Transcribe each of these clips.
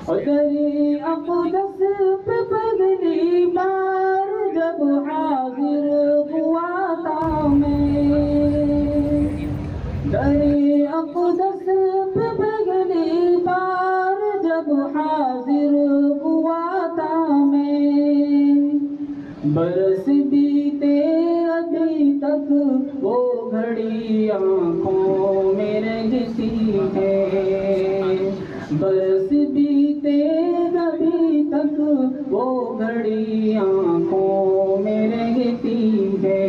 اور درِ اقدس پہ پہلی بار جب حاضر ہوا تھا میں، درِ اقدس پہ پہلی بار جب حاضر ہوا تھا میں، برس بیتے ابھی تک وہ گھڑی آنکھوں میں رہتی ہے، برس بیتے ابھی تک وہ گھڑی آنکھوں میں رہتی ہے۔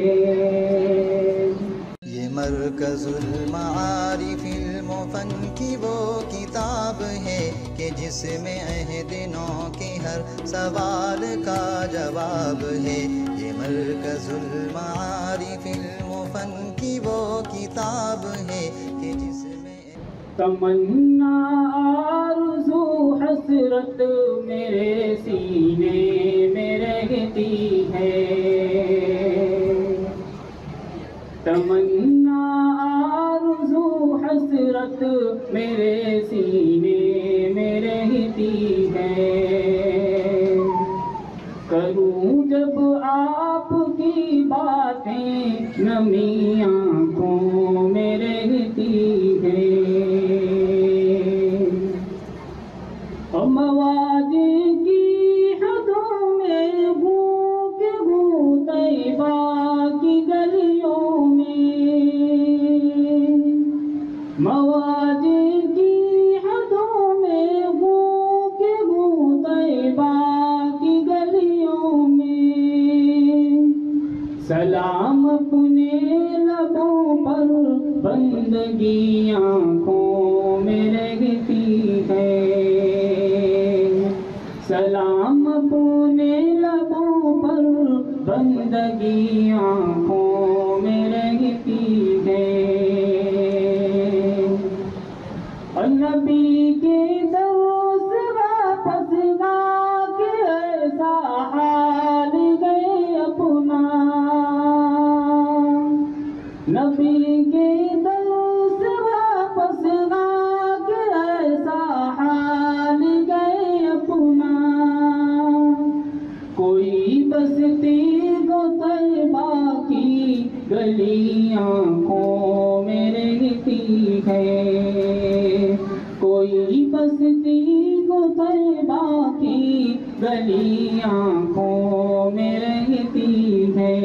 یہ مرکز المعارف علم و فن کی وہ کتاب ہے کہ جس میں عہد نو کے ہر سوال کا جواب ہے۔ یہ مرکز المعارف علم و فن کی وہ کتاب ہے کہ جس میں تمنا آرزو حسرت میرے سینے میں رہتی ہے، تمنا آرزو حسرت میرے سینے میں رہتی ہے، کروں جب آپ کی باتیں نمی آنکھوں میں رہتی ہے، مواجہ کی حدوں میں ہوں کہ ہوں طیبہ کی گلیوں میں، مواجہ کی حدوں میں ہوں کہ ہوں طیبہ کی گلیوں میں، سلام اپنے لبوں پر بندگی آنکھوں میں رہتی ہے، سلام اپنے لبوں پر بندگی آنکھوں میں رہتی ہے، اور نبی کے در سے واپس آ کے ایسا حال گئے اپنا، نبی کے در سے واپس آ کے ایسا حال گئے اپنا، کوئی بستی کو طیبہ کی گلی آنکھوں میں رہتی ہے، کوئی بستی کو طیبہ کی گلی آنکھوں میں رہتی ہے،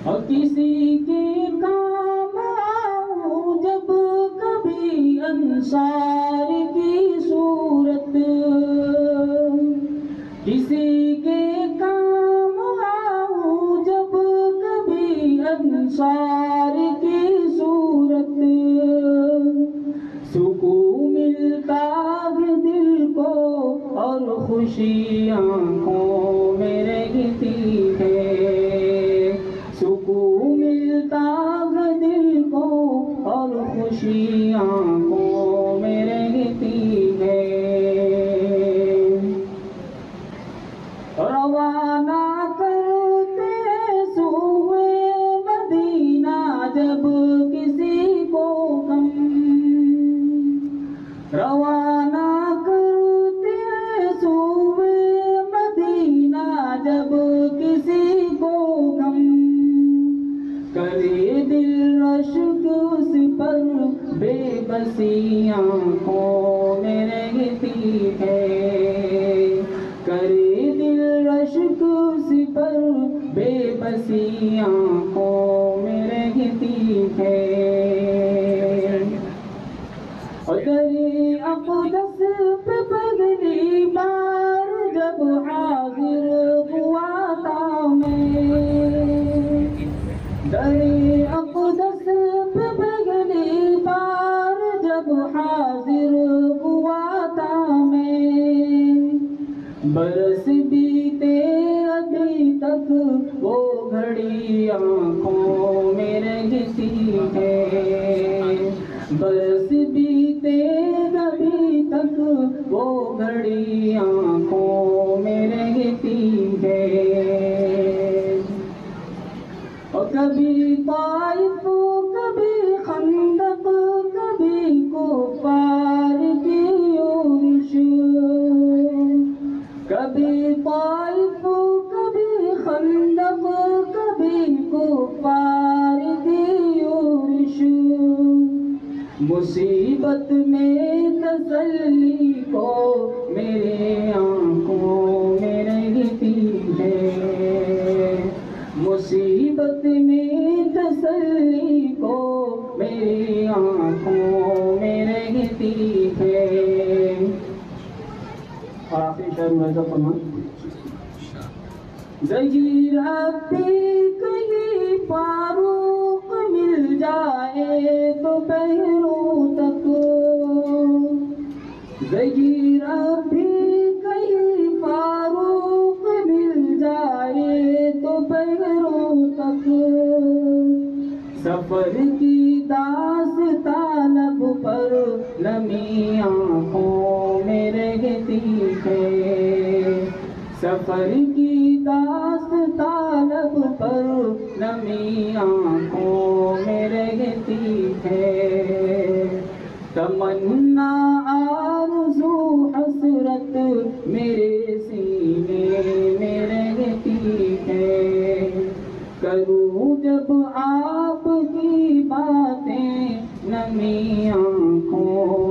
اور کسی کے کام آؤں جب کبھی انصار کی صورت، کسی کے کام آؤں جب کبھی انصار کی صورت، سکون ملتا ہے دل کو اور خوشی آنکھوں میں رہتی ہے، سکون ملتا ہے دل کو اور خوشی آنکھوں میں رہتی ہے، روانہ کرتے سوئے مدینہ جب کسی کو غم، روانہ کرتے سوئے مدینہ جب کسی کو غم، کرے دل رشک اس پر بے بسی آنکھوں میں رہتی ہے، کرے دل رشک اس پر بے بسی آنکھوں میں رہتی ہے، اور درِ اقدس پہ پہلی بار جب حاضر ہوا تھا میں، درِ اقدس پہ پہلی بار جب حاضر ہوا تھا میں، برس بیتے ابھی تک وہ گھڑی آنکھوں میں رہتی ہے، برس بیتے ابھی تک وہ گھڑی آنکھوں میں رہتی ہے، اور کبھی طائف کبھی خندق کبھی کفار کی مصیبت میں تسلی کو میرے آنکھوں میں رہتی ہے، مصیبت میں تسلی کو میری آنکھوں میں رہتی ہے۔ اور آخری شعر مرزا فرمان، زہیر اپنی کہیں فاروق مل جائے تو پہروں تک، زہیر اپنی کہیں فاروق مل جائے تو پہروں تک، سفر کی داستان لب پر نمی آنکھوں میں رہتی ہے، سفر کی داستان لب پر نمی آنکھوں میں رہتی ہے، تمنا آرزو حسرت میرے سینے میں رہتی ہے، کروں جب آپ کی باتیں نمی آنکھوں